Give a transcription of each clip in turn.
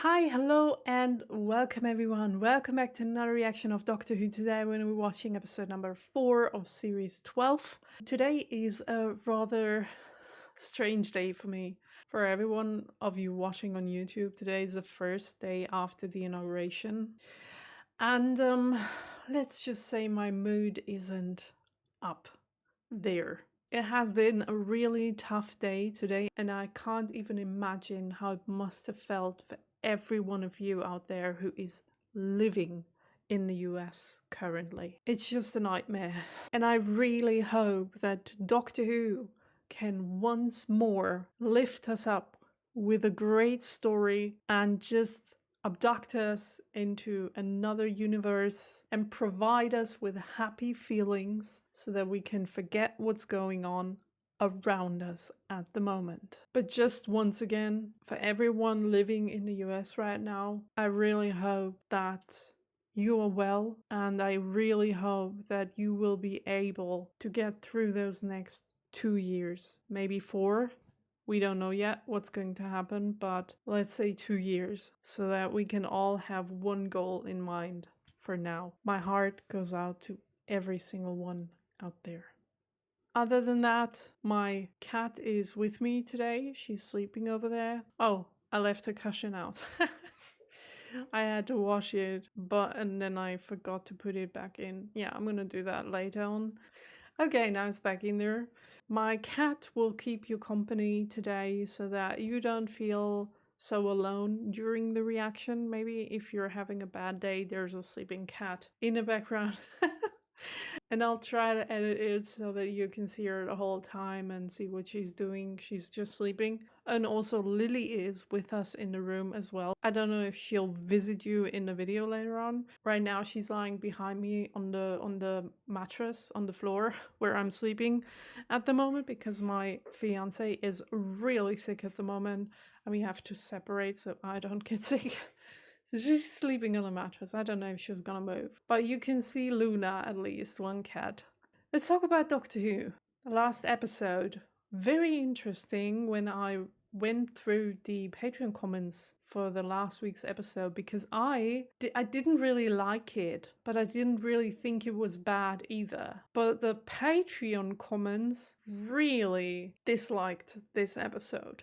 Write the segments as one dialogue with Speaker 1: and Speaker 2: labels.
Speaker 1: Hi, hello, and welcome everyone. Welcome back to another reaction of Doctor Who. Today we're watching episode number 4 of series 12. Today is a rather strange day for me. For everyone of you watching on YouTube, today is the first day after the inauguration. And let's just say my mood isn't up there. It has been a really tough day today, and I can't even imagine how it must have felt for every one of you out there who is living in the US currently. It's just a nightmare. And I really hope that Doctor Who can once more lift us up with a great story and just abduct us into another universe and provide us with happy feelings so that we can forget what's going on around us at the moment. But just once again, for everyone living in the US right now, I really hope that you are well, and I really hope that you will be able to get through those next 2 years, maybe 4. We don't know yet what's going to happen, but let's say 2 years, so that we can all have one goal in mind for now. My heart goes out to every single one out there. Other than that, my cat is with me today. She's sleeping over there. Oh, I left her cushion out. I had to wash it, and then I forgot to put it back in. Yeah, I'm gonna do that later on. Okay, now it's back in there. My cat will keep you company today so that you don't feel so alone during the reaction. Maybe if you're having a bad day, there's a sleeping cat in the background. And I'll try to edit it so that you can see her the whole time and see what she's doing. She's just sleeping. And also Lily is with us in the room as well. I don't know if she'll visit you in the video later on. Right now she's lying behind me on the mattress on the floor where I'm sleeping at the moment because my fiance is really sick at the moment and we have to separate so I don't get sick. So she's sleeping on a mattress. I don't know if she's gonna move. But you can see Luna, at least, one cat. Let's talk about Doctor Who. The last episode. Very interesting when I went through the Patreon comments for the last week's episode because I didn't really like it, but I didn't really think it was bad either. But the Patreon comments really disliked this episode.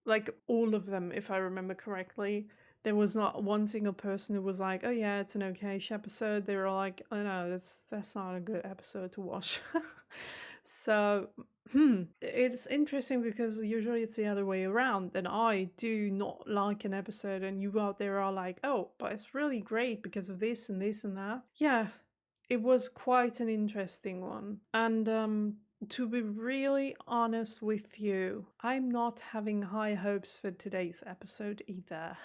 Speaker 1: Like all of them, if I remember correctly. There was not one single person who was like, oh yeah, it's an okay-ish episode. They were all like, oh no, that's not a good episode to watch. So, it's interesting because usually it's the other way around. And I do not like an episode and you out there are like, oh, but it's really great because of this and this and that. Yeah, it was quite an interesting one. And to be really honest with you, I'm not having high hopes for today's episode either.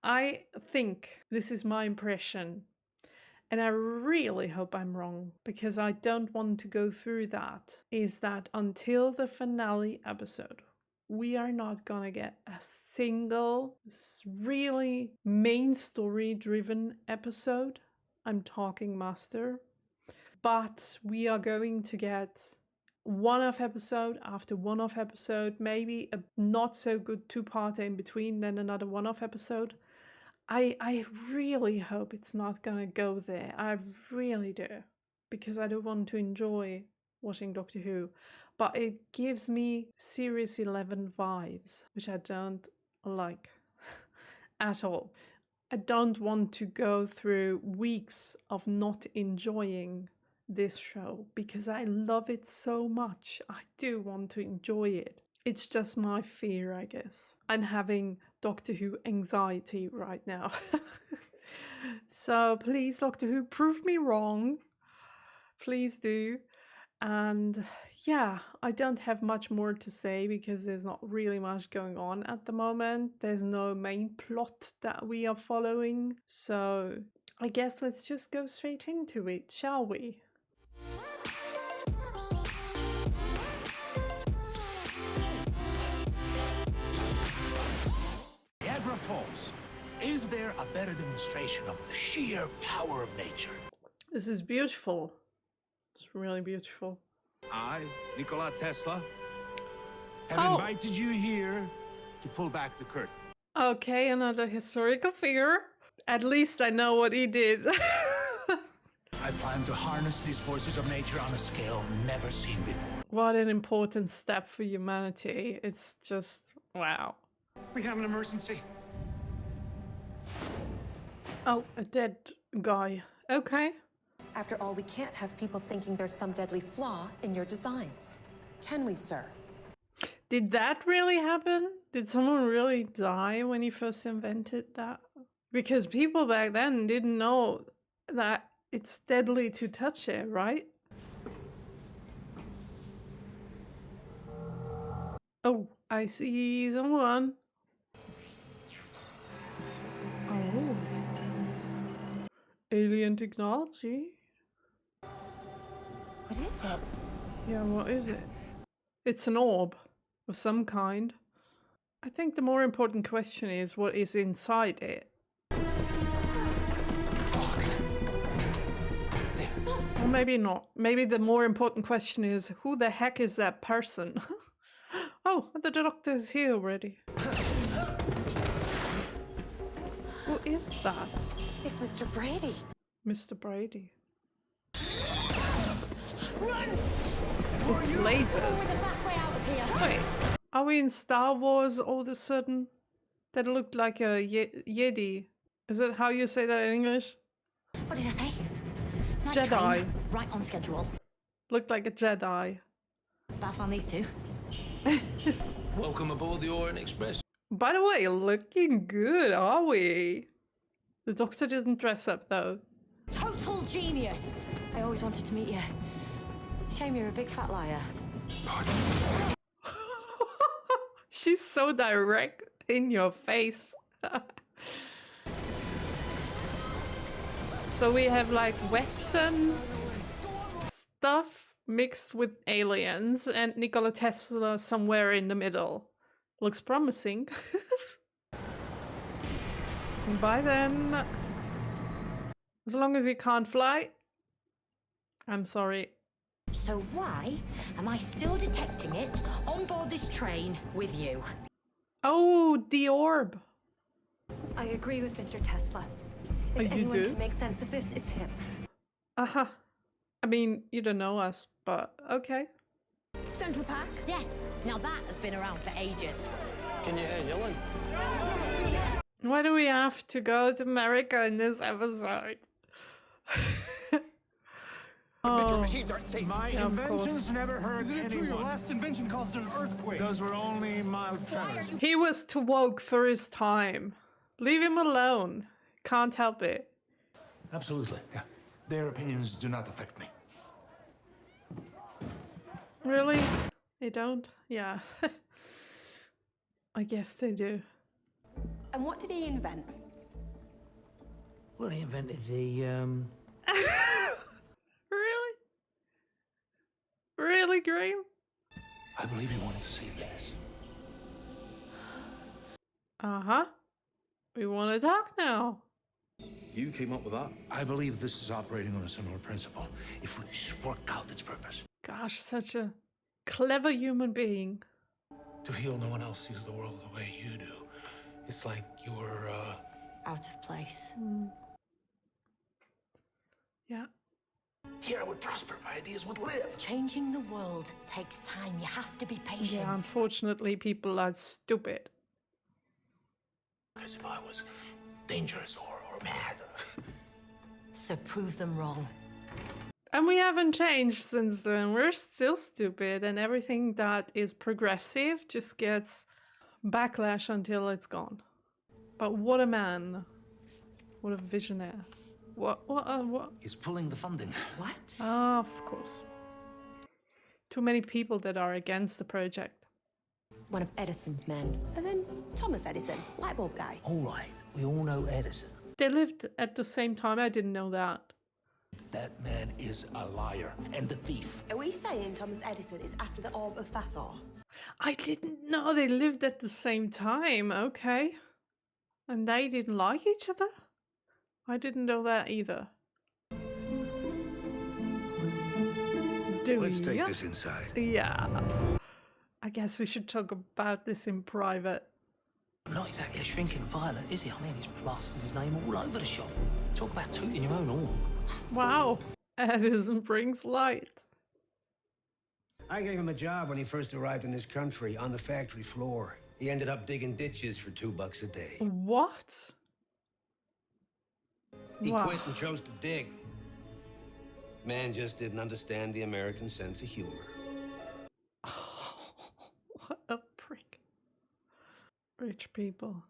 Speaker 1: I think this is my impression, and I really hope I'm wrong because I don't want to go through that, is that until the finale episode, we are not gonna get a single really main story driven episode. I'm talking Master. But we are going to get one-off episode after one-off episode, maybe a not so good two-parter in between, then another one-off episode. I really hope it's not gonna go there. I really do. Because I do want to enjoy watching Doctor Who. But it gives me Series 11 vibes, which I don't like at all. I don't want to go through weeks of not enjoying this show because I love it so much. I do want to enjoy it. It's just my fear, I guess. I'm having Doctor Who anxiety right now. So please, Doctor Who, prove me wrong. Please do. And yeah, I don't have much more to say because there's not really much going on at the moment. There's no main plot that we are following. So I guess let's just go straight into it, shall we?
Speaker 2: Niagara Falls. Is there a better demonstration of the sheer power of nature?
Speaker 1: This is beautiful. It's really beautiful.
Speaker 2: I, Nikola Tesla, have invited you here to pull back the curtain.
Speaker 1: Okay, another historical figure. At least I know what he did.
Speaker 2: I plan to harness these forces of nature on a scale never seen before.
Speaker 1: What an important step for humanity. It's just, wow.
Speaker 2: We have an emergency.
Speaker 1: Oh, a dead guy. Okay.
Speaker 3: After all, we can't have people thinking there's some deadly flaw in your designs. Can we, sir?
Speaker 1: Did that really happen? Did someone really die when he first invented that? Because people back then didn't know that it's deadly to touch it, right? Oh, I see someone. Oh. Alien technology.
Speaker 3: What is it?
Speaker 1: Yeah, what is it? It's an orb of some kind. I think the more important question is what is inside it. Or maybe not. Maybe the more important question is who the heck is that person? Oh, the doctor is here already. Who is that?
Speaker 3: It's Mr. Brady.
Speaker 1: Mr. Brady.
Speaker 3: Run!
Speaker 1: It's lasers.
Speaker 3: We're the fast way out of here.
Speaker 1: Wait, are we in Star Wars all of a sudden? That looked like a Yeti. Is that how you say that in English?
Speaker 4: What did I say? Night
Speaker 1: Jedi.
Speaker 4: train, right on schedule.
Speaker 1: Looked like a Jedi.
Speaker 4: But I found these two.
Speaker 5: Welcome aboard the Orient Express.
Speaker 1: By the way, looking good, are we? The doctor doesn't dress up though.
Speaker 4: Total genius! I always wanted to meet you. Shame you're a big fat liar.
Speaker 5: Pardon?
Speaker 1: She's so direct in your face. So we have like Western stuff mixed with aliens and Nikola Tesla somewhere in the middle. Looks promising. By then, as long as he can't fly, I'm sorry.
Speaker 4: So why am I still detecting it on board this train with you?
Speaker 1: Oh, the orb.
Speaker 3: I agree with Mr. Tesla.
Speaker 1: Oh,
Speaker 3: If
Speaker 1: you
Speaker 3: anyone
Speaker 1: do?
Speaker 3: can make sense of this, it's him.
Speaker 1: Uh-huh. I mean, you don't know us, but okay.
Speaker 3: Central Park?
Speaker 4: Yeah, now that has been around for ages.
Speaker 5: Can you hear yelling?
Speaker 1: Why do we have to go to America in this episode? Oh,
Speaker 6: Machines aren't safe.
Speaker 2: My
Speaker 1: Yeah, of
Speaker 2: inventions
Speaker 1: course.
Speaker 2: never hurt
Speaker 6: Isn't it true
Speaker 2: anyone.
Speaker 6: your last invention caused an earthquake?
Speaker 2: Those were only mild tremors.
Speaker 1: he was too woke for his time. Leave him alone. Can't help it.
Speaker 2: Absolutely, yeah. Their opinions do not affect me.
Speaker 1: Really? They don't? Yeah. I guess they do.
Speaker 3: And what did he invent?
Speaker 5: Well, he invented the,
Speaker 1: Really? Really, Graham?
Speaker 2: I believe you wanted to see this.
Speaker 1: Uh-huh. We want to talk now.
Speaker 5: You came up with that?
Speaker 2: I believe this is operating on a similar principle. If we just worked out its purpose.
Speaker 1: Gosh, such a clever human being.
Speaker 2: To feel no one else sees the world the way you do. It's like you're,
Speaker 4: Out of place.
Speaker 1: Yeah.
Speaker 2: here I would prosper, my ideas would live.
Speaker 4: Changing the world takes time. You have to be patient.
Speaker 1: Yeah, unfortunately, people are stupid.
Speaker 2: As if I was dangerous or mad.
Speaker 4: So prove them wrong.
Speaker 1: And we haven't changed since then. We're still stupid, and everything that is progressive just gets backlash until it's gone. But what a man. What a visionary. What?
Speaker 2: He's pulling the funding.
Speaker 3: What?
Speaker 1: Ah, of course. Too many people that are against the project.
Speaker 3: One of Edison's men. As in Thomas Edison, light bulb guy.
Speaker 5: All right, we all know Edison.
Speaker 1: They lived at the same time. I didn't know that.
Speaker 2: That man is a liar and a thief.
Speaker 3: Are we saying Thomas Edison is after the orb of Thassaur?
Speaker 1: I didn't know they lived at the same time. Okay. And they didn't like each other? I didn't know that either. Do
Speaker 7: Let's take
Speaker 1: ya?
Speaker 7: this inside.
Speaker 1: Yeah. I guess we should talk about this in private.
Speaker 5: Not exactly a shrinking violet, is he? I mean, he's plastered his name all over the shop. Talk about tooting your own horn.
Speaker 1: Wow. Edison brings light.
Speaker 7: I gave him a job when he first arrived in this country, on the factory floor. He ended up digging ditches for $2 a day.
Speaker 1: What?
Speaker 7: He
Speaker 1: Wow.
Speaker 7: quit and chose to dig. Man just didn't understand the American sense of humor.
Speaker 1: What a prick. Rich people.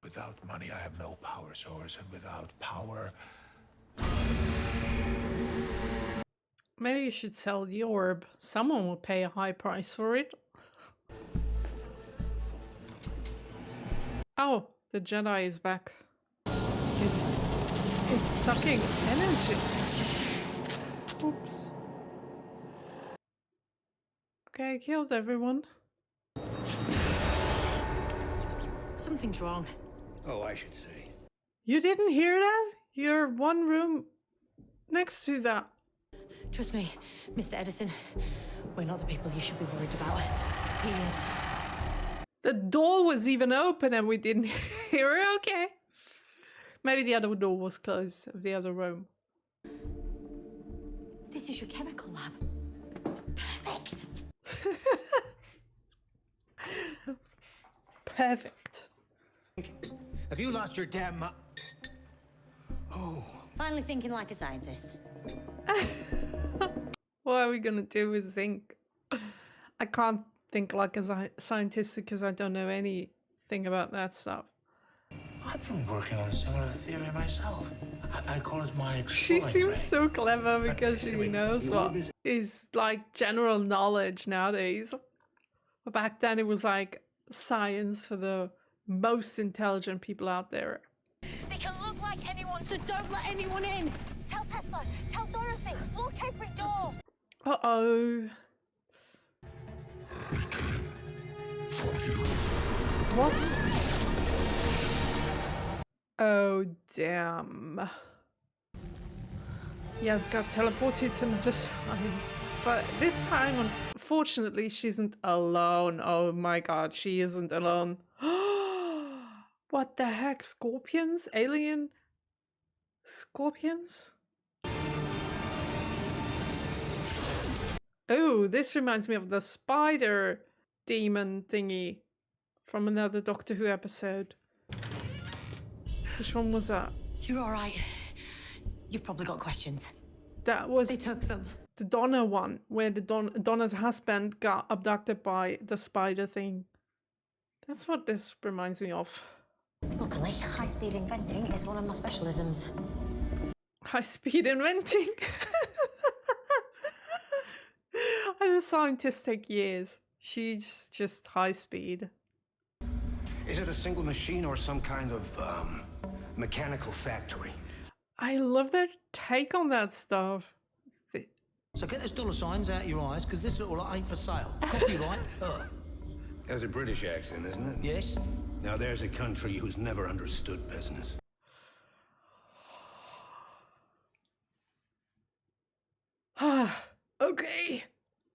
Speaker 2: Without money, I have no power source, and without power,
Speaker 1: Maybe you should sell the orb. Someone will pay a high price for it. Oh, the Jedi is back. It's sucking energy. Oops. Okay, I killed everyone.
Speaker 4: Something's wrong.
Speaker 7: Oh, I should say.
Speaker 1: You didn't hear that? You're one room next to that.
Speaker 4: Trust me, Mr. Edison. We're not the people you should be worried about. He is.
Speaker 1: The door was even open and we didn't hear it. Okay. Maybe the other door was closed of the other room.
Speaker 4: This is your chemical lab. Perfect.
Speaker 1: Perfect.
Speaker 6: Have you lost your damn
Speaker 4: Finally thinking like a scientist.
Speaker 1: What are we gonna do with zinc? I can't think like a scientist because I don't know anything about that stuff.
Speaker 2: I've been working on a similar theory myself. I call it my
Speaker 1: She
Speaker 2: exploring
Speaker 1: seems
Speaker 2: ray.
Speaker 1: so clever because she knows what is like general knowledge nowadays. But back then it was like science for the most intelligent people out there.
Speaker 4: They can look like anyone, so don't let anyone in.
Speaker 3: Tell Tesla, tell Dorothy, lock every door.
Speaker 1: Uh-oh. What? Oh, damn. Yes, got teleported another time. But this time, unfortunately, she isn't alone. Oh my god, she isn't alone. What the heck? Scorpions? Alien scorpions? Oh, this reminds me of the spider demon thingy from another Doctor Who episode. Which one was that?
Speaker 4: You're all right. You've probably got questions.
Speaker 1: That was
Speaker 4: They took them.
Speaker 1: the Donna one, where the Donna's husband got abducted by the spider thing. That's what this reminds me of.
Speaker 3: Luckily, high-speed inventing is one of my specialisms.
Speaker 1: High-speed inventing. And the scientists take years. She's just high-speed.
Speaker 7: Is it a single machine or some kind of, mechanical factory?
Speaker 1: I love their take on that stuff.
Speaker 5: So get those dollar signs out of your eyes, because this little lot ain't for sale. Copyright her.
Speaker 7: There's a British accent, isn't it?
Speaker 5: Yes?
Speaker 7: Now there's a country who's never understood business.
Speaker 1: Okay.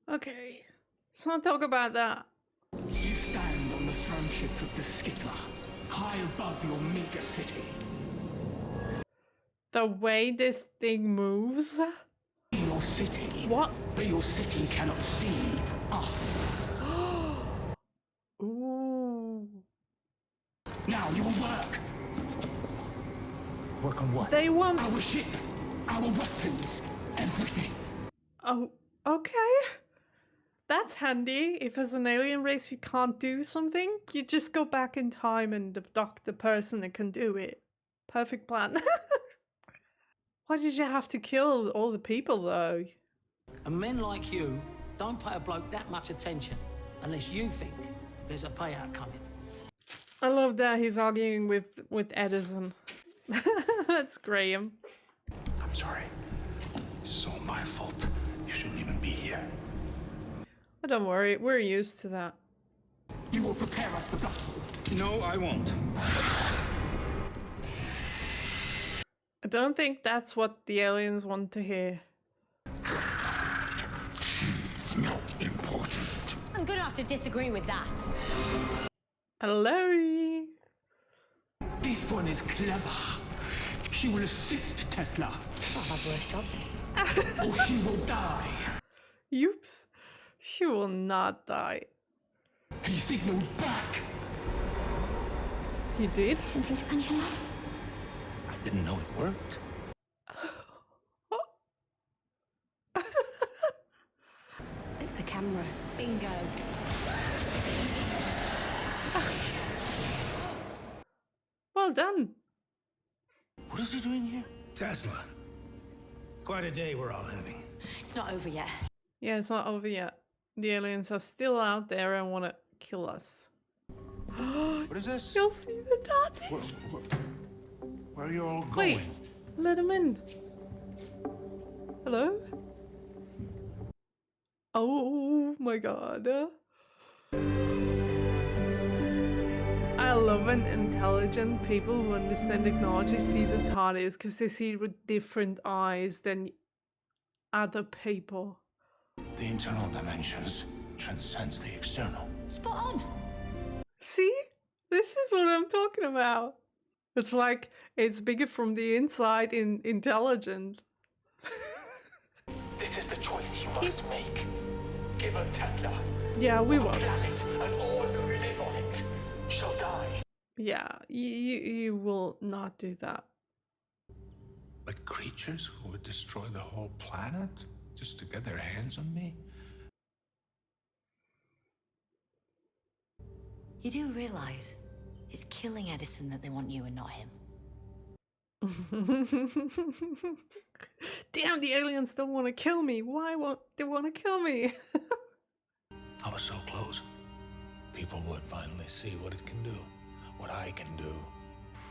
Speaker 1: Okay. Let's not talk about that.
Speaker 8: You stand on the throne-ship of the Skittler, high above your mega city.
Speaker 1: The way this thing moves.
Speaker 8: Your city.
Speaker 1: What?
Speaker 8: But your city cannot see us.
Speaker 1: Ooh.
Speaker 8: Now you will work.
Speaker 5: Work on what?
Speaker 1: They want.
Speaker 8: Our ship, our weapons, everything.
Speaker 1: Oh, okay. That's handy. If as an alien race you can't do something, you just go back in time and abduct the person that can do it. Perfect plan. Why did you have to kill all the people though?
Speaker 5: And men like you don't pay a bloke that much attention unless you think there's a payout coming.
Speaker 1: I love that he's arguing with Edison. That's Graham.
Speaker 2: I'm sorry. This is all my fault. You shouldn't even be here.
Speaker 1: But don't worry, we're used to that.
Speaker 8: You will prepare us for battle.
Speaker 7: No, I won't.
Speaker 1: I don't think that's what the aliens want to hear.
Speaker 8: It's not important.
Speaker 4: I'm gonna have to disagree with that.
Speaker 1: Hello.
Speaker 8: This one is clever. She will assist Tesla,
Speaker 4: I'll have worse jobs.
Speaker 8: or she will die.
Speaker 1: Oops. She will not die.
Speaker 8: He signaled back.
Speaker 1: He did?
Speaker 2: I didn't know it worked.
Speaker 4: It's a camera. Bingo.
Speaker 1: Well done.
Speaker 2: What is he doing here?
Speaker 7: Tesla. Quite a day we're all having.
Speaker 4: It's not over yet.
Speaker 1: Yeah, it's not over yet. The aliens are still out there and want to kill us.
Speaker 2: What is this?
Speaker 1: You'll see the TARDIS.
Speaker 2: Where are you all going?
Speaker 1: Wait, let him in. Hello? Oh my god. I love when intelligent people who understand technology see the TARDIS because they see it with different eyes than other people.
Speaker 2: The internal dimensions transcends the external.
Speaker 4: Spot on.
Speaker 1: See? This is what I'm talking about. It's like it's bigger from the inside in intelligent.
Speaker 8: This is the choice you must make. Give us Tesla.
Speaker 1: Yeah, we
Speaker 8: The
Speaker 1: won't.
Speaker 8: planet and all who live on it shall die.
Speaker 1: Yeah, you will not do that.
Speaker 2: But creatures who would destroy the whole planet just to get their hands on me?
Speaker 4: You do realise it's killing Edison that they want you and not him.
Speaker 1: Damn, the aliens don't want to kill me. Why won't they want to kill me?
Speaker 2: I was so close. People would finally see what it can do, what I can do.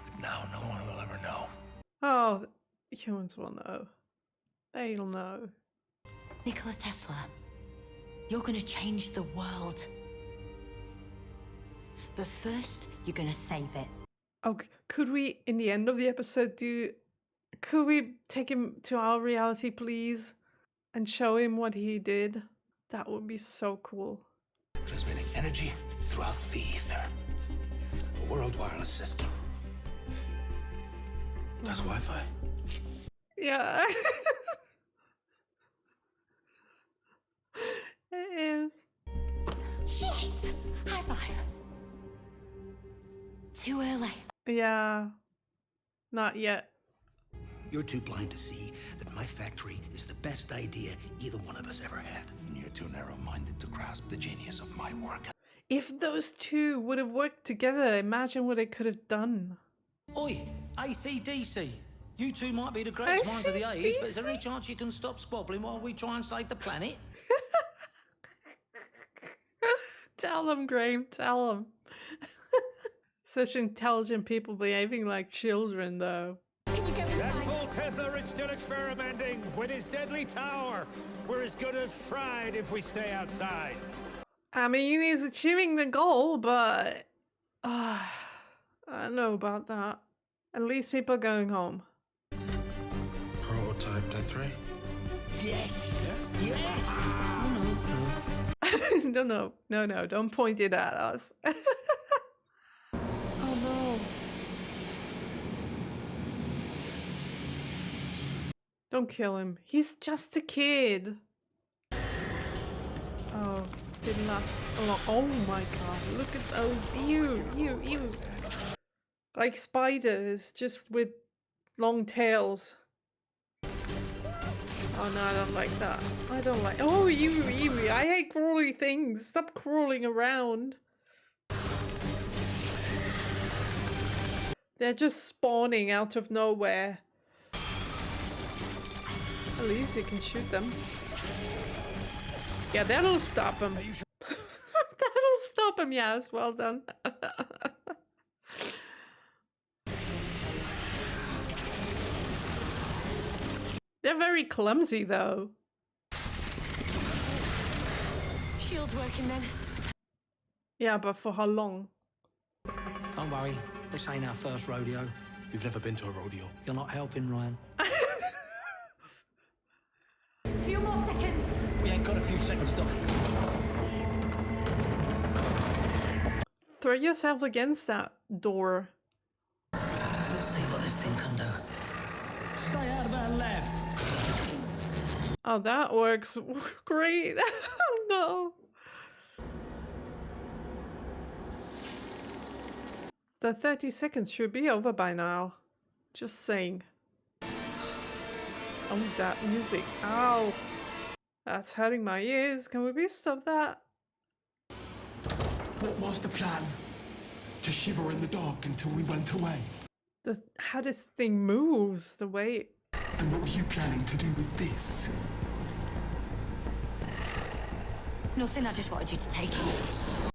Speaker 2: But now no one will ever know.
Speaker 1: Oh, humans will know. They'll know.
Speaker 4: Nikola Tesla, you're gonna change the world. But first, you're gonna save it.
Speaker 1: Oh, could we, in the end of the episode, could we take him to our reality, please? And show him what he did? That would be so cool.
Speaker 2: Transmitting energy throughout the ether. A world wireless system. That's Wi-Fi.
Speaker 1: Yeah. It is.
Speaker 4: Yes! High five. Too early.
Speaker 1: Yeah. Not yet.
Speaker 7: You're too blind to see that my factory is the best idea either one of us ever had.
Speaker 2: And you're too narrow-minded to grasp the genius of my work.
Speaker 1: If those two would have worked together, imagine what they could have done.
Speaker 5: Oi, AC/DC. You two might be the greatest minds of the age, but is there any chance you can stop squabbling while we try and save the planet?
Speaker 1: Tell them, Graham, tell them. Such intelligent people behaving like children, though.
Speaker 4: Can you go
Speaker 6: That
Speaker 4: inside?
Speaker 6: fool Tesla is still experimenting with his deadly tower. We're as good as fried if we stay outside.
Speaker 1: I mean, he's achieving the goal, but I don't know about that. At least people are going home.
Speaker 2: Prototype death ray?
Speaker 5: Yes! Yes! No.
Speaker 1: No, don't point it at us. Oh no. Don't kill him. He's just a kid. Oh, did not. Oh my god, look at those. You. Like spiders, just with long tails. Oh no, I don't like that. I don't like. Oh, you. I hate crawly things. Stop crawling around. They're just spawning out of nowhere. At least you can shoot them. Yeah, that'll stop him. That'll stop him, yes. Well done. They're very clumsy, though.
Speaker 4: Shield's working then.
Speaker 1: Yeah, but for how long?
Speaker 5: Don't worry, this ain't our first rodeo.
Speaker 2: You've never been to a rodeo.
Speaker 5: You're not helping, Ryan.
Speaker 4: Few more seconds.
Speaker 5: We ain't got a few seconds, Doc.
Speaker 1: Throw yourself against that door.
Speaker 5: Let's see what this thing can do.
Speaker 8: Stay out of our lab.
Speaker 1: Oh, that works great. Oh no. The 30 seconds should be over by now. Just saying. Oh, that music. Ow. That's hurting my ears. Can we please stop that?
Speaker 8: What was the plan? To shiver in the dark until we went away?
Speaker 1: How this thing moves, the way...
Speaker 8: And what were you planning to do with this?
Speaker 4: Nothing, I just wanted you to take it.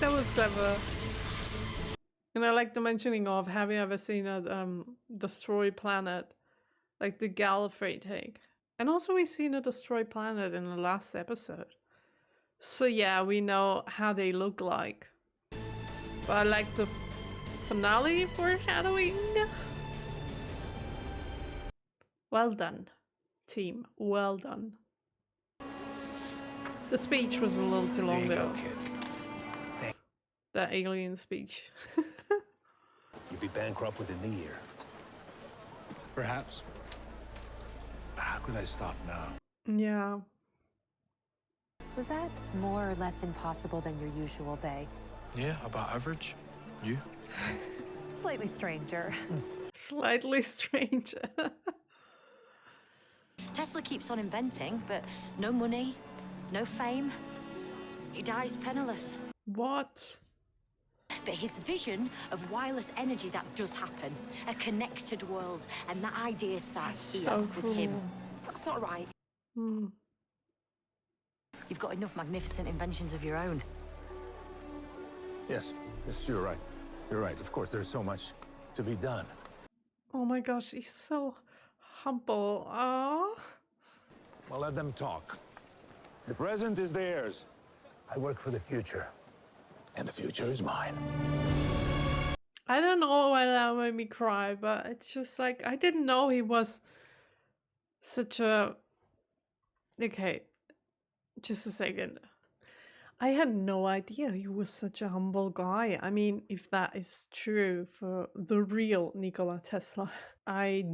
Speaker 1: That was clever. And I like the mentioning of, have you ever seen a destroy planet? Like the Gallifrey take. And also we've seen a destroy planet in the last episode. So yeah, we know how they look like. But I like the finale foreshadowing. Well done, team. Well done. The speech was a little too long though. That alien speech.
Speaker 7: You'd be bankrupt within the year.
Speaker 2: Perhaps. But how could I stop now?
Speaker 1: Yeah.
Speaker 3: Was that more or less impossible than your usual day?
Speaker 2: Yeah, about average. You?
Speaker 3: Slightly stranger.
Speaker 1: Slightly stranger.
Speaker 4: Tesla keeps on inventing, but no money, no fame. He dies penniless.
Speaker 1: What?
Speaker 4: But his vision of wireless energy, that does happen. A connected world, and that idea starts
Speaker 1: That's
Speaker 4: here
Speaker 1: so
Speaker 4: with
Speaker 1: cool.
Speaker 4: him. That's not right.
Speaker 1: Hmm.
Speaker 4: You've got enough magnificent inventions of your own.
Speaker 2: Yes, you're right. You're right. Of course, there's so much to be done.
Speaker 1: Oh my gosh, he's so humble. Ah.
Speaker 2: Well, let them talk. The present is theirs. I work for the future. And the future is mine.
Speaker 1: I don't know why that made me cry, but it's just like, I didn't know he was such a... Okay, just a second. I had no idea he was such a humble guy. I mean, if that is true for the real Nikola Tesla. I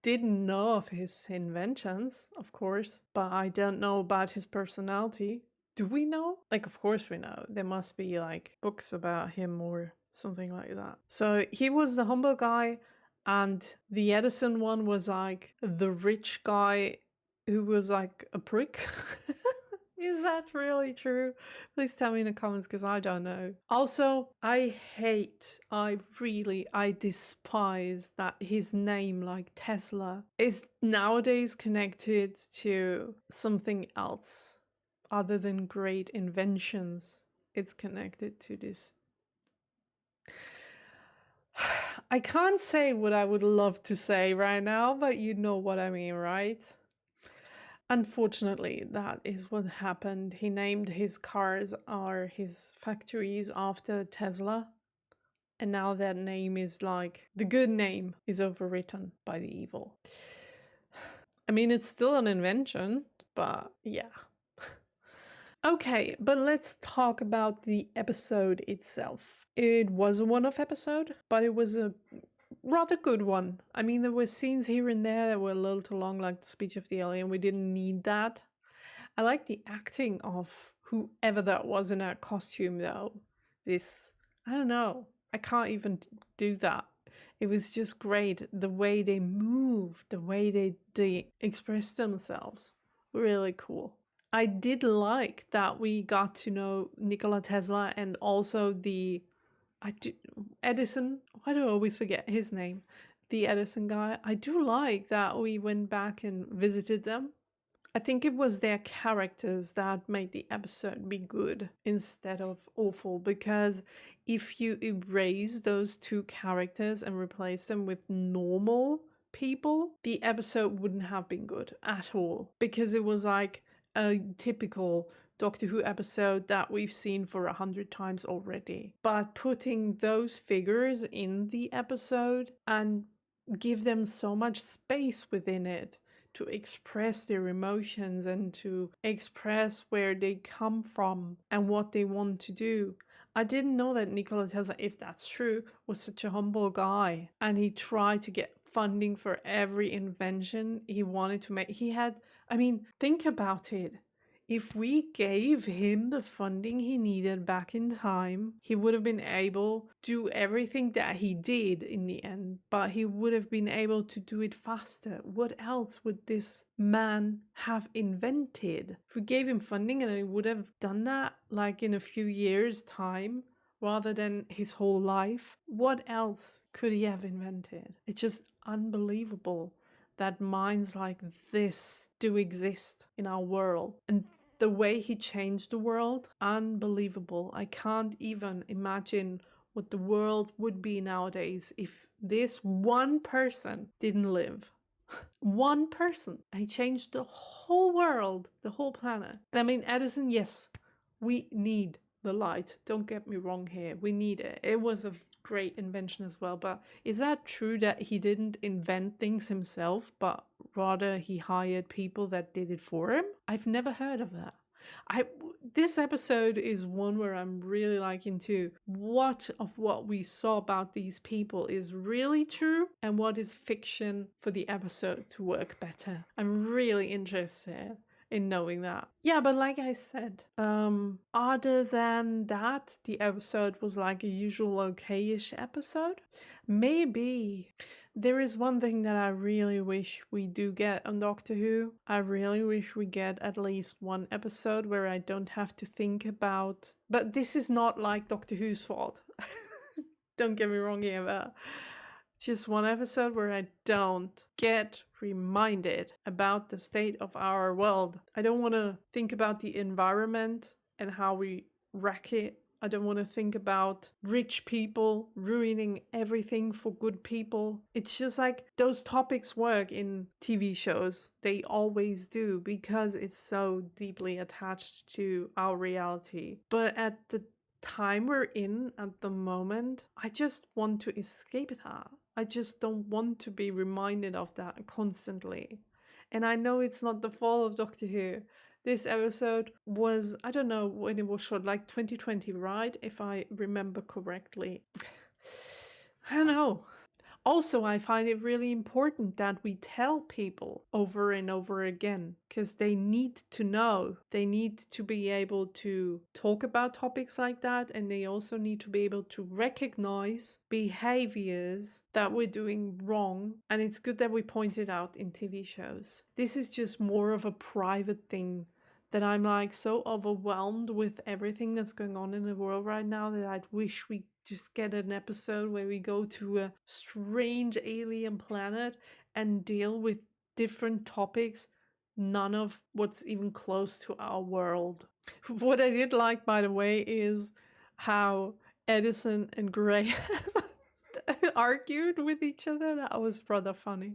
Speaker 1: didn't know of his inventions, of course, but I don't know about his personality. Do we know? Like, of course we know. There must be like books about him or something like that. So he was the humble guy, and the Edison one was like the rich guy who was like a prick. Is that really true? Please tell me in the comments because I don't know. Also, I despise that his name, like Tesla, is nowadays connected to something else other than great inventions. It's connected to this. I can't say what I would love to say right now, but you know what I mean, right? Unfortunately, that is what happened. He named his cars or his factories after Tesla. And now that name is like, the good name is overwritten by the evil. I mean, it's still an invention, but yeah. Okay, but let's talk about the episode itself. It was a one-off episode, but it was a rather good one. I mean, there were scenes here and there that were a little too long, like the speech of the alien. We didn't need that. I like the acting of whoever that was in that costume, though. I don't know. I can't even do that. It was just great. The way they moved, the way they expressed themselves. Really cool. I did like that we got to know Nikola Tesla and also Edison. Why do I always forget his name? The Edison guy. I do like that we went back and visited them. I think it was their characters that made the episode be good instead of awful, because if you erase those two characters and replace them with normal people, the episode wouldn't have been good at all, because it was like a typical Doctor Who episode that we've seen for 100 times already. But putting those figures in the episode and give them so much space within it to express their emotions and to express where they come from and what they want to do. I didn't know that Nikola Tesla, if that's true, was such a humble guy. And he tried to get funding for every invention he wanted to make. Think about it. If we gave him the funding he needed back in time, he would have been able to do everything that he did in the end, but he would have been able to do it faster. What else would this man have invented? If we gave him funding and he would have done that like in a few years' time, rather than his whole life, what else could he have invented? It's just unbelievable that minds like this do exist in our world. And the way he changed the world, unbelievable. I can't even imagine what the world would be nowadays if this one person didn't live. One person. He changed the whole world, the whole planet. And I mean, Edison, yes, we need the light. Don't get me wrong here. We need it. It was a great invention as well. But is that true that he didn't invent things himself, but rather he hired people that did it for him? I've never heard of that. This episode is one where I'm really liking to what of what we saw about these people is really true and what is fiction for the episode to work better. I'm really interested in knowing that. Yeah, but like I said, other than that, the episode was like a usual okay-ish episode. Maybe there is one thing that I really wish we do get on Doctor Who. I really wish we get at least one episode where I don't have to think about... But this is not like Doctor Who's fault. Don't get me wrong here, but just one episode where I don't get reminded about the state of our world. I don't want to think about the environment and how we wreck it. I don't want to think about rich people ruining everything for good people. It's just like those topics work in TV shows. They always do because it's so deeply attached to our reality. But at the time we're in at the moment, I just want to escape that. I just don't want to be reminded of that constantly. And I know it's not the fault of Doctor Who. This episode was, I don't know when it was shot, like 2020, right? If I remember correctly. I don't know. Also, I find it really important that we tell people over and over again, because they need to know. They need to be able to talk about topics like that, and they also need to be able to recognize behaviors that we're doing wrong. And it's good that we point it out in TV shows. This is just more of a private thing that I'm like so overwhelmed with everything that's going on in the world right now that I'd wish we just get an episode where we go to a strange alien planet and deal with different topics, none of what's even close to our world. What I did like, by the way, is how Edison and Gray argued with each other. That was rather funny.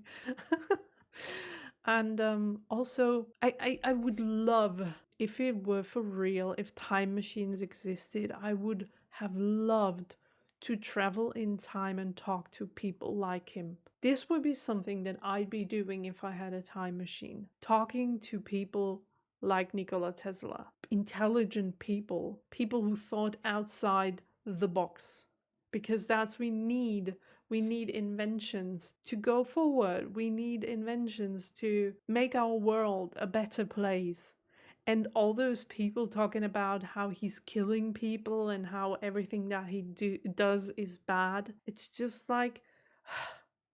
Speaker 1: And also, I would love, if it were for real, if time machines existed, I would have loved to travel in time and talk to people like him. This would be something that I'd be doing if I had a time machine. Talking to people like Nikola Tesla. Intelligent people. People who thought outside the box. Because that's we need. We need inventions to go forward. We need inventions to make our world a better place. And all those people talking about how he's killing people and how everything that he does is bad. It's just like,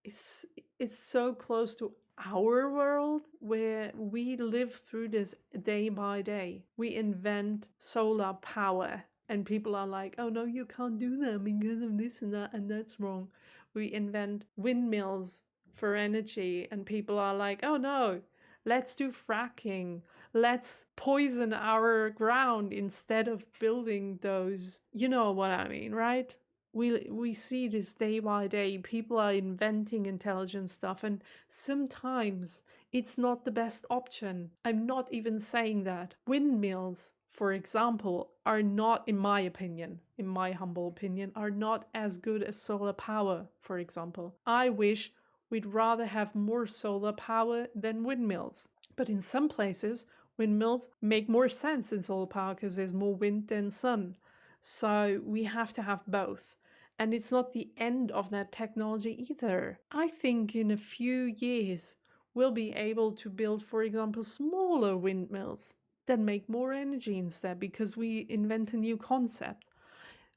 Speaker 1: it's so close to our world where we live through this day by day. We invent solar power and people are like, oh no, you can't do that because of this and that, and that's wrong. We invent windmills for energy and people are like, oh no, let's do fracking. Let's poison our ground instead of building those. You know what I mean, right? We see this day by day. People are inventing intelligent stuff and sometimes it's not the best option. I'm not even saying that. Windmills, for example, are not, in my opinion, in my humble opinion, are not as good as solar power, for example. I wish we'd rather have more solar power than windmills. But in some places, windmills make more sense than solar power because there's more wind than sun. So we have to have both. And it's not the end of that technology either. I think in a few years, we'll be able to build, for example, smaller windmills that make more energy instead because we invent a new concept.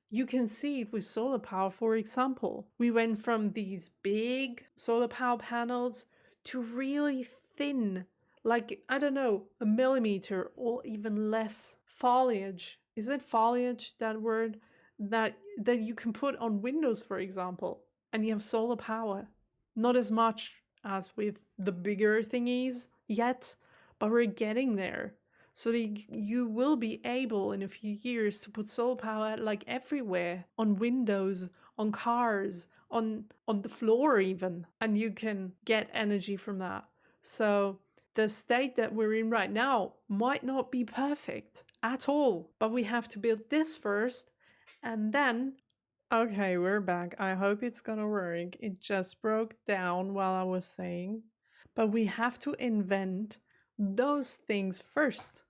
Speaker 1: You can see it with solar power, for example. We went from these big solar power panels to really thin, like, I don't know, a millimeter or even less foliage. Is it foliage, that word? That you can put on windows, for example, and you have solar power. Not as much as with the bigger thingies yet, but we're getting there. So that you will be able in a few years to put solar power like everywhere, on windows, on cars, on the floor even, and you can get energy from that. So the state that we're in right now might not be perfect at all, but we have to build this first, and then... Okay, we're back. I hope it's gonna work. It just broke down while I was saying. But we have to invent those things first.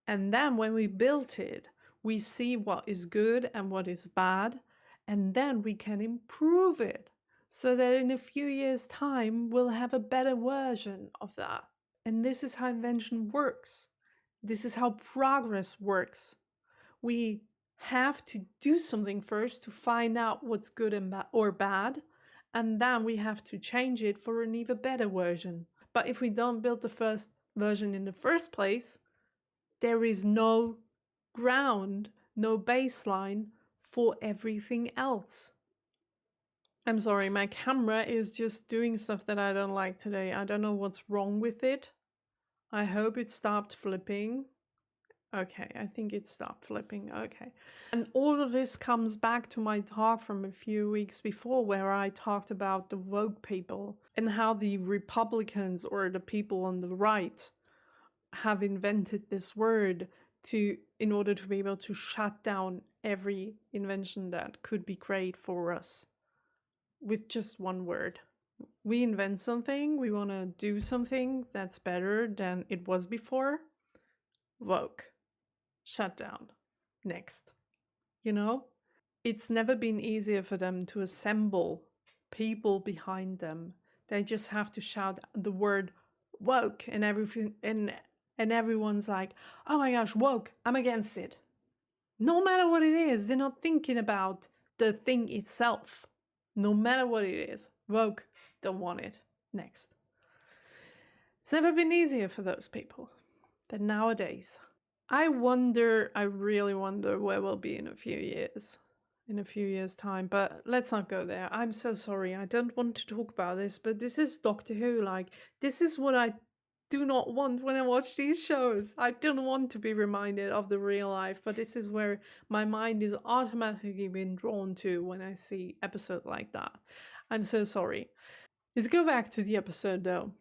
Speaker 1: And then when we built it, we see what is good and what is bad, and then we can improve it so that in a few years' time, we'll have a better version of that. And this is how invention works. This is how progress works. We have to do something first to find out what's good and or bad, and then we have to change it for an even better version. But if we don't build the first version in the first place, there is no ground, no baseline for everything else. I'm sorry, my camera is just doing stuff that I don't like today. I don't know what's wrong with it. I hope it stopped flipping. Okay, I think it stopped flipping. Okay. And all of this comes back to my talk from a few weeks before, where I talked about the woke people and how the Republicans or the people on the right have invented this word in order to be able to shut down every invention that could be great for us with just one word. We invent something, we want to do something that's better than it was before. Woke. Shut down. Next. You know? It's never been easier for them to assemble people behind them. They just have to shout the word woke and everything, and everyone's like, oh my gosh, woke, I'm against it. No matter what it is, they're not thinking about the thing itself. No matter what it is, woke, don't want it. Next. It's never been easier for those people than nowadays. I really wonder where we'll be in a few years' time, but let's not go there. I'm so sorry, I don't want to talk about this, but this is Doctor Who, like, this is what I do not want when I watch these shows. I don't want to be reminded of the real life, but this is where my mind is automatically being drawn to when I see episodes like that. I'm so sorry. Let's go back to the episode though.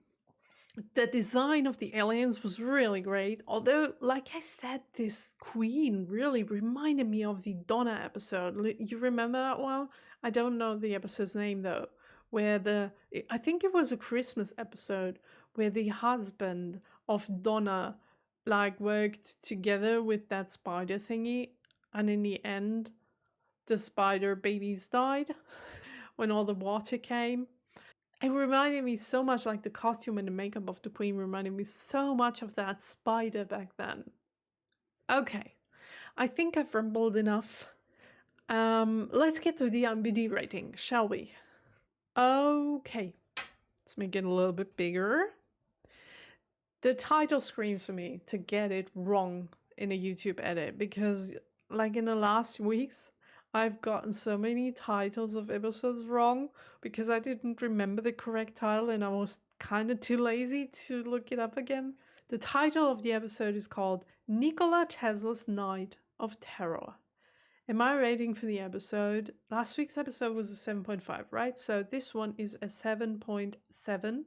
Speaker 1: The design of the aliens was really great, although, like I said, this queen really reminded me of the Donna episode. You remember that one? I don't know the episode's name though, where I think it was a Christmas episode, where the husband of Donna like worked together with that spider thingy, and in the end the spider babies died when all the water came. It reminded me so much, like the costume and the makeup of the queen reminded me so much of that spider back then. Okay, I think I've rambled enough. Let's get to the IMDb rating, shall we? Okay, let's make it a little bit bigger. The title screams for me to get it wrong in a YouTube edit, because like in the last weeks, I've gotten so many titles of episodes wrong because I didn't remember the correct title and I was kind of too lazy to look it up again. The title of the episode is called Nikola Tesla's Night of Terror. And my rating for the episode, last week's episode was a 7.5, right? So this one is a 7.7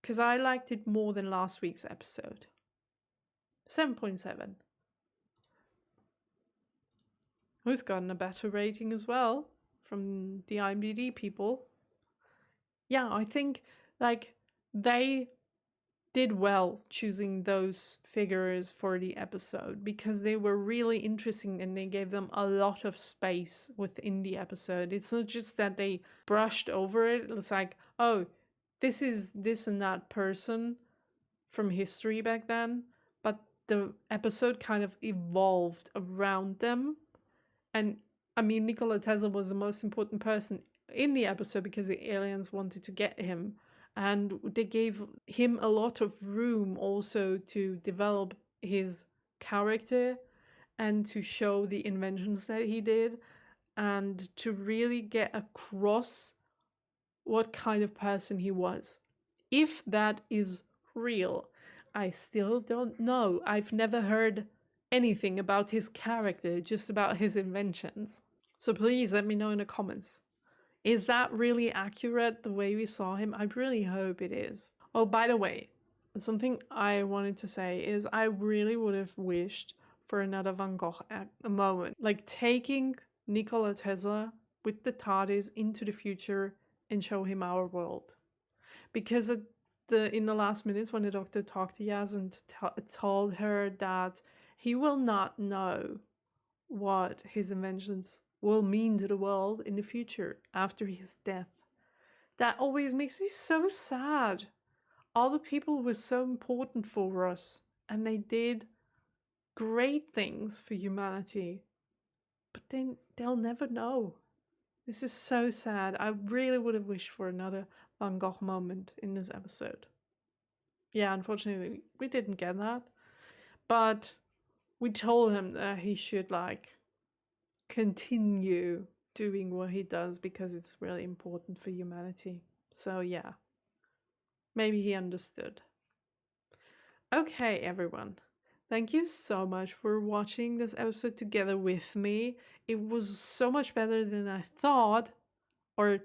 Speaker 1: because I liked it more than last week's episode. 7.7. Who's gotten a better rating as well from the IMDb people? yeah, I think like they did well choosing those figures for the episode because they were really interesting and they gave them a lot of space within the episode. It's not just that they brushed over it. It's like, oh, this is this and that person from history back then, but the episode kind of evolved around them. And I mean, Nikola Tesla was the most important person in the episode because the aliens wanted to get him. And they gave him a lot of room also to develop his character and to show the inventions that he did and to really get across what kind of person he was. If that is real, I still don't know. I've never heard anything about his character, just about his inventions. So please let me know in the comments. Is that really accurate the way we saw him? I really hope it is. Oh, by the way, something I wanted to say is I really would have wished for another Van Gogh moment. Like taking Nikola Tesla with the TARDIS into the future and show him our world. Because in the last minutes when the Doctor talked to Yaz and told her that he will not know what his inventions will mean to the world in the future after his death. That always makes me so sad. All the people were so important for us and they did great things for humanity, but then they'll never know. This is so sad. I really would have wished for another Van Gogh moment in this episode. Yeah, unfortunately, we didn't get that. But we told him that he should like continue doing what he does because it's really important for humanity. So yeah, maybe he understood. Okay, everyone. Thank you so much for watching this episode together with me. It was so much better than I thought, or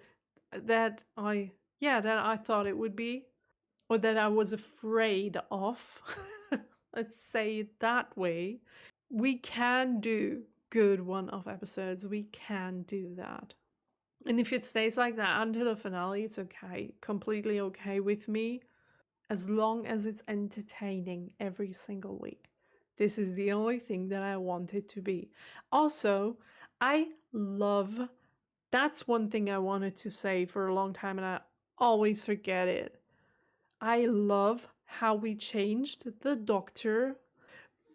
Speaker 1: that I thought it would be, or that I was afraid of. Let's say it that way. We can do good one-off episodes. We can do that. And if it stays like that until the finale, it's okay. Completely okay with me. As long as it's entertaining every single week. This is the only thing that I want it to be. Also, that's one thing I wanted to say for a long time and I always forget it. I love how we changed the Doctor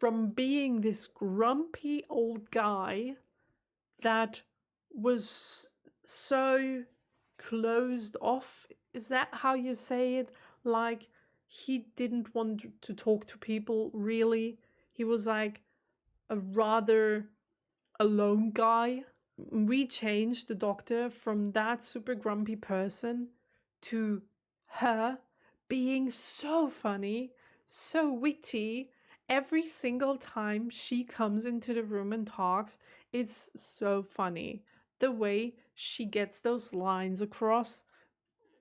Speaker 1: from being this grumpy old guy that was so closed off. Is that how you say it? Like, he didn't want to talk to people, really. He was like a rather alone guy. We changed the Doctor from that super grumpy person to her being so funny, so witty. Every single time she comes into the room and talks, it's so funny. The way she gets those lines across,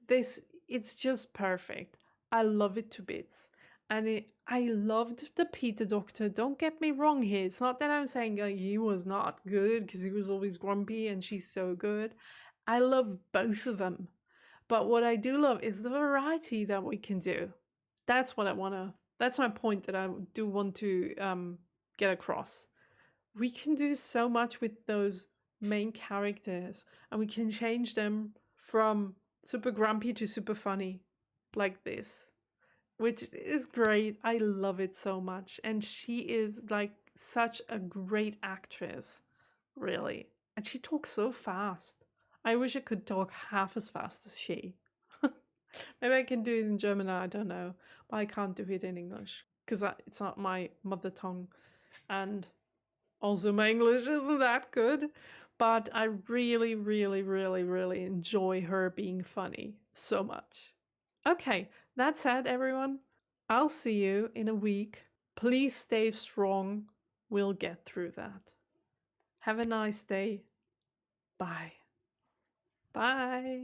Speaker 1: it's just perfect. I love it to bits. And I loved the Peter Doctor. Don't get me wrong here. It's not that I'm saying like he was not good because he was always grumpy and she's so good. I love both of them. But what I do love is the variety that we can do. That's what I want to, that's my point that I do want to get across. We can do so much with those main characters and we can change them from super grumpy to super funny like this, which is great. I love it so much. And she is like such a great actress, really. And she talks so fast. I wish I could talk half as fast as she. Maybe I can do it in German, I don't know. But I can't do it in English because it's not my mother tongue. And also my English isn't that good. But I really, really, really, really enjoy her being funny so much. Okay, that said, everyone, I'll see you in a week. Please stay strong. We'll get through that. Have a nice day. Bye. Bye.